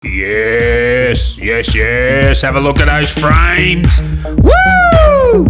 Yes, yes, yes. Have a look at those frames. Woo!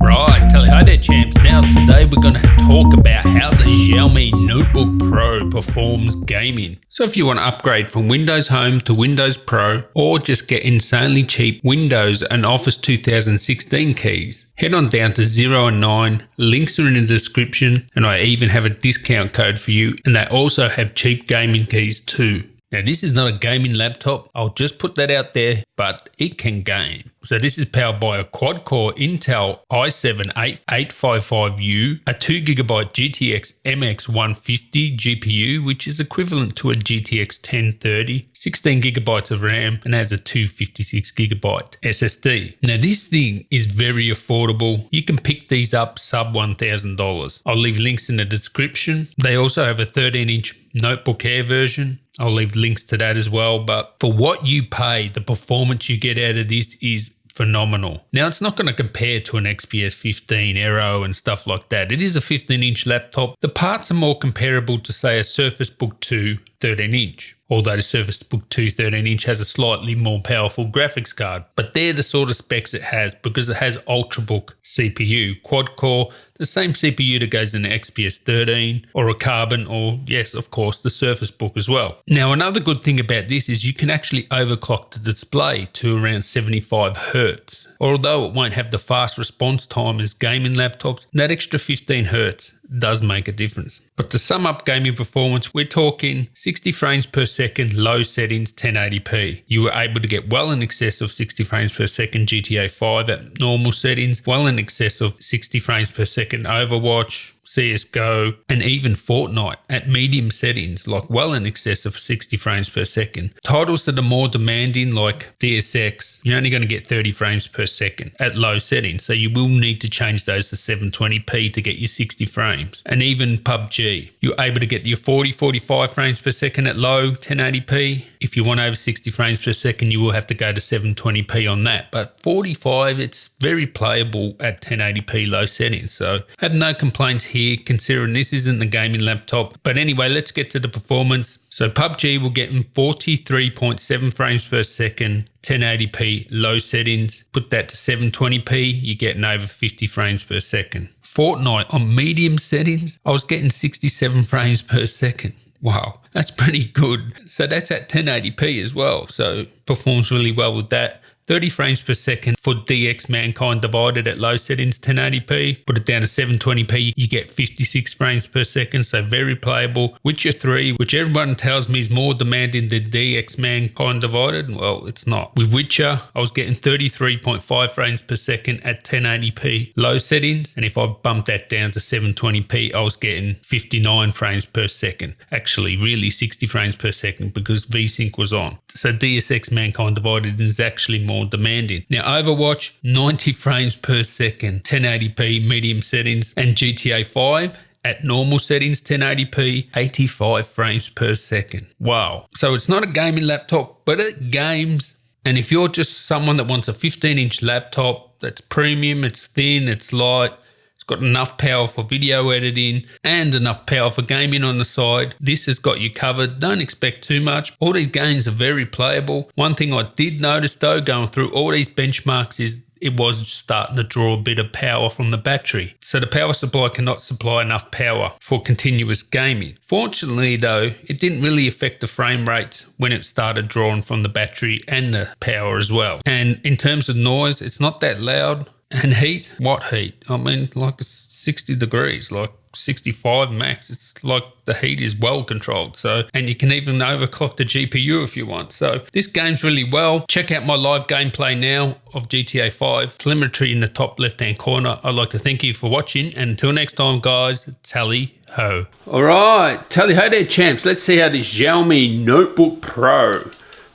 Right, tally ho there, champs. Now today we're going to talk about how the Xiaomi NoteBook Pro performs gaming. So if you want to upgrade from Windows Home to Windows Pro, or just get insanely cheap Windows and Office 2016 keys, head on down to 0 and 9. Links are in the description, and I even have a discount code for you, and they also have cheap gaming keys too. Now this is not a gaming laptop, I'll just put that out there, but it can game. So this is powered by a quad-core Intel i7-8855U, a 2GB GTX MX150 GPU, which is equivalent to a GTX 1030, 16GB of RAM, and has a 256GB SSD. Now this thing is very affordable. You can pick these up sub $1,000. I'll leave links in the description. They also have a 13-inch NoteBook Air version. I'll leave links to that as well. But for what you pay, the performance you get out of this is phenomenal. Now, it's not going to compare to an XPS 15 Aero and stuff like that. It is a 15-inch laptop. The parts are more comparable to, say, a Surface Book 2 13-inch. Although the Surface Book 2 13-inch has a slightly more powerful graphics card. But they're the sort of specs it has because it has Ultrabook CPU, quad-core, the same CPU that goes in the XPS 13 or a Carbon or, yes, of course, the Surface Book as well. Now, another good thing about this is you can actually overclock the display to around 75 Hz. Although it won't have the fast response time as gaming laptops, that extra 15 Hz does make a difference. But to sum up gaming performance, we're talking 60 frames per second, low settings, 1080p. You were able to get well in excess of 60 frames per second GTA 5 at normal settings, well in excess of 60 frames per second Overwatch, CSGO, and even Fortnite at medium settings, like well in excess of 60 frames per second. Titles that are more demanding, like Deus Ex, you're only going to get 30 frames per second at low settings, so you will need to change those to 720p to get your 60 frames. And even PUBG, you're able to get your 45 frames per second at low 1080p. If you want over 60 frames per second, you will have to go to 720p on that. But 45, it's very playable at 1080p low settings, so I have no complaints here considering this isn't a gaming laptop. But anyway, let's get to the performance. So PUBG will get in 43.7 frames per second, 1080p low settings. Put that to 720p, you're getting over 50 frames per second. Fortnite on medium settings, I was getting 67 frames per second. Wow, that's pretty good. So that's at 1080p as well, so performs really well with that. 30 frames per second for DX Mankind Divided at low settings, 1080p. Put it down to 720p, you get 56 frames per second, so very playable. Witcher 3, which everyone tells me is more demanding than DX Mankind Divided, well, it's not. With Witcher, I was getting 33.5 frames per second at 1080p low settings, and if I bumped that down to 720p, I was getting 59 frames per second. Actually, really 60 frames per second because VSync was on. So Deus Ex Mankind Divided is actually more demanding. Now Overwatch, 90 frames per second, 1080p medium settings, and GTA 5 at normal settings, 1080p, 85 frames per second. Wow. So it's not a gaming laptop, but it games. And if you're just someone that wants a 15-inch laptop that's premium, it's thin, it's light, got enough power for video editing and enough power for gaming on the side, this has got you covered. Don't expect too much. All these games are very playable. One thing I did notice though, going through all these benchmarks, is it was starting to draw a bit of power from the battery. So the power supply cannot supply enough power for continuous gaming. Fortunately though, it didn't really affect the frame rates when it started drawing from the battery and the power as well. And in terms of noise, it's not that loud. And heat? What heat? I mean, like 60 degrees, like 65 max. It's like the heat is well controlled. So, and you can even overclock the GPU if you want. So this game's really well. Check out my live gameplay now of GTA 5. Telemetry in the top left-hand corner. I'd like to thank you for watching. And until next time, guys, tally ho. All right, tally ho there, champs. Let's see how this Xiaomi NoteBook Pro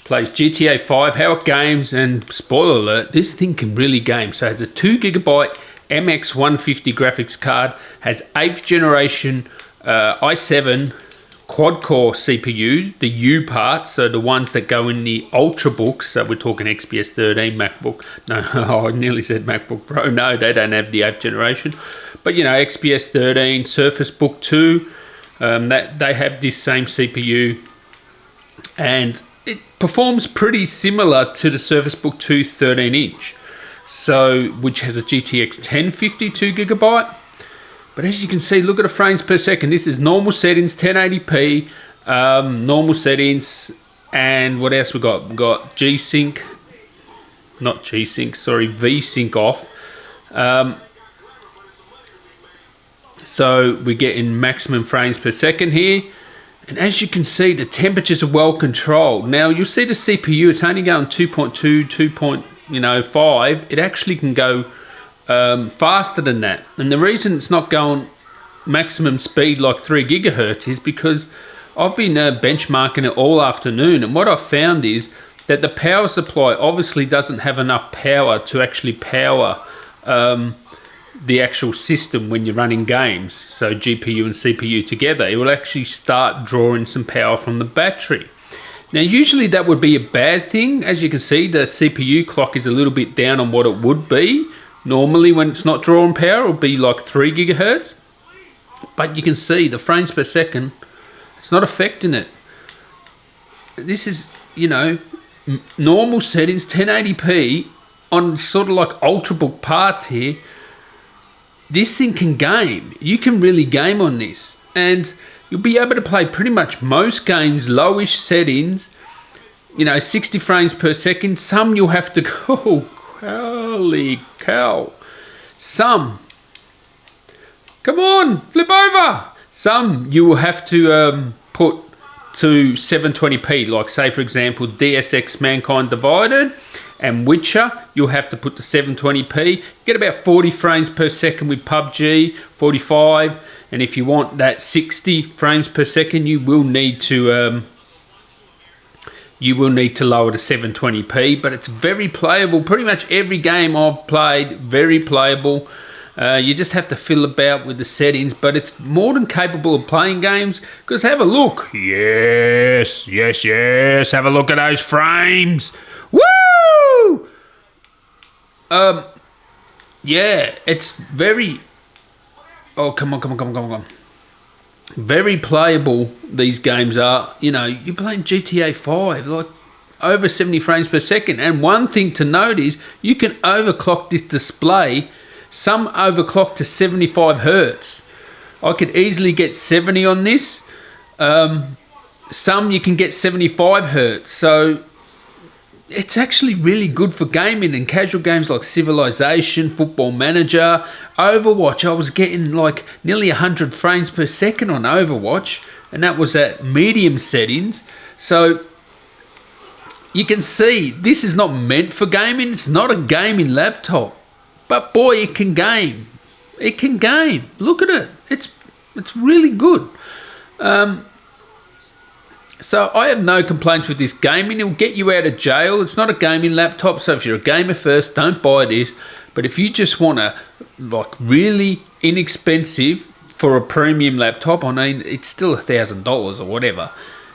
plays GTA 5, how it games, and spoiler alert, this thing can really game. So it has a 2GB MX150 graphics card, has 8th generation i7 quad-core CPU, the U parts, so the ones that go in the Ultrabooks, so we're talking XPS 13, MacBook, no, I nearly said MacBook Pro, no, they don't have the 8th generation, but you know, XPS 13, Surface Book 2, That they have this same CPU, and it performs pretty similar to the Surface Book 2 13-inch, so which has a GTX 1050 2GB. But as you can see, look at the frames per second. This is normal settings, 1080p, normal settings, and what else we got? We got G-Sync, not G-Sync, sorry, V-Sync off. So we're getting maximum frames per second here. And as you can see, the temperatures are well controlled. Now you'll see the CPU, it's only going 2.2, 2.5. It actually can go faster than that. And the reason it's not going maximum speed like 3 gigahertz is because I've been benchmarking it all afternoon. And what I've found is that the power supply obviously doesn't have enough power to actually power the actual system when you're running games. So GPU and CPU together, it will actually start drawing some power from the battery. Now usually that would be a bad thing. As you can see, the CPU clock is a little bit down on what it would be. Normally when it's not drawing power, it'll be like 3 gigahertz. But you can see the frames per second, it's not affecting it. This is, you know, normal settings, 1080p on sort of like ultrabook parts here. This thing can game. You can really game on this, and you'll be able to play pretty much most games, lowish settings, you know, 60 frames per second. Some you'll have to go, holy cow. Some, come on, flip over. Some you will have to put to 720p, like say for example Deus Ex Mankind Divided and Witcher, you'll have to put to 720p. You get about 40 frames per second with PUBG, 45, and if you want that 60 frames per second, you will need to lower to 720p. But it's very playable. Pretty much every game I've played, very playable. You just have to fill about with the settings, but it's more than capable of playing games. Because have a look. Yes, yes, yes. Have a look at those frames. Woo! Yeah, it's very... Oh, come on. Very playable, these games are. You know, you're playing GTA 5, like over 70 frames per second. And one thing to note is you can overclock this display. Some overclock to 75 hertz. I could easily get 70 on this. Some you can get 75 hertz. So it's actually really good for gaming and casual games like Civilization, Football Manager, Overwatch. I was getting like nearly 100 frames per second on Overwatch, and that was at medium settings. So you can see this is not meant for gaming. It's not a gaming laptop, but boy, it can game. It can game. Look at it. It's really good. So I have no complaints with this gaming. It'll get you out of jail. It's not a gaming laptop, so if you're a gamer first, don't buy this. But if you just want to, like, really inexpensive for a premium laptop, I mean, it's still $1,000 or whatever.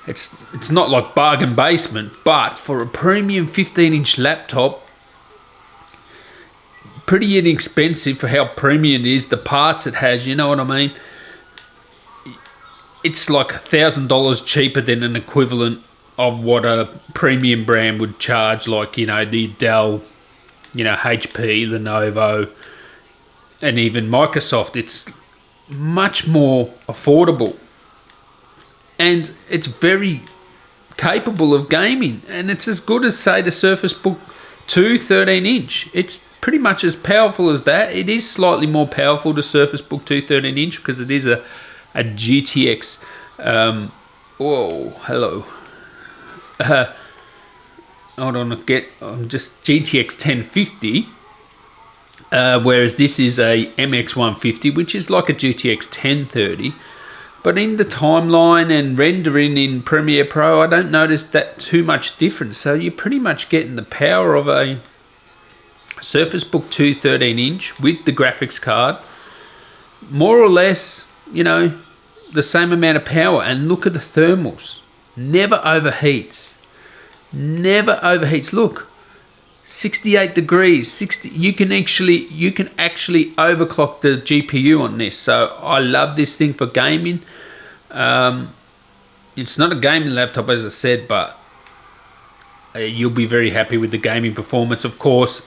It's not like bargain basement, but for a premium 15-inch laptop, pretty inexpensive for how premium it is, the parts it has, you know what I mean? It's like $1,000 cheaper than an equivalent of what a premium brand would charge, like, you know, the Dell, you know, HP, Lenovo, and even Microsoft. It's much more affordable, and it's very capable of gaming, and it's as good as, say, the Surface Book 2 13-inch. It's pretty much as powerful as that. It is slightly more powerful, the Surface Book 2 13-inch, because it is a GTX, whoa, hello, hold on, I'm just GTX 1050, whereas this is a MX 150, which is like a GTX 1030, but in the timeline and rendering in Premiere Pro, I don't notice that too much difference. So you're pretty much getting the power of a Surface Book 2 13-inch with the graphics card, more or less, you know, the same amount of power. And look at the thermals. Never overheats. Look, 68 degrees, 60. You can actually overclock the GPU on this. So I love this thing for gaming. It's not a gaming laptop, as I said, but you'll be very happy with the gaming performance. Of course,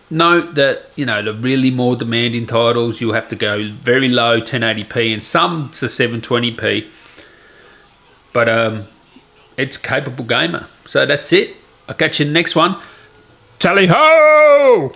note that, you know, the really more demanding titles, you'll have to go very low 1080p and some to 720p. But it's a capable gamer. So that's it. I'll catch you in the next one. Tally ho!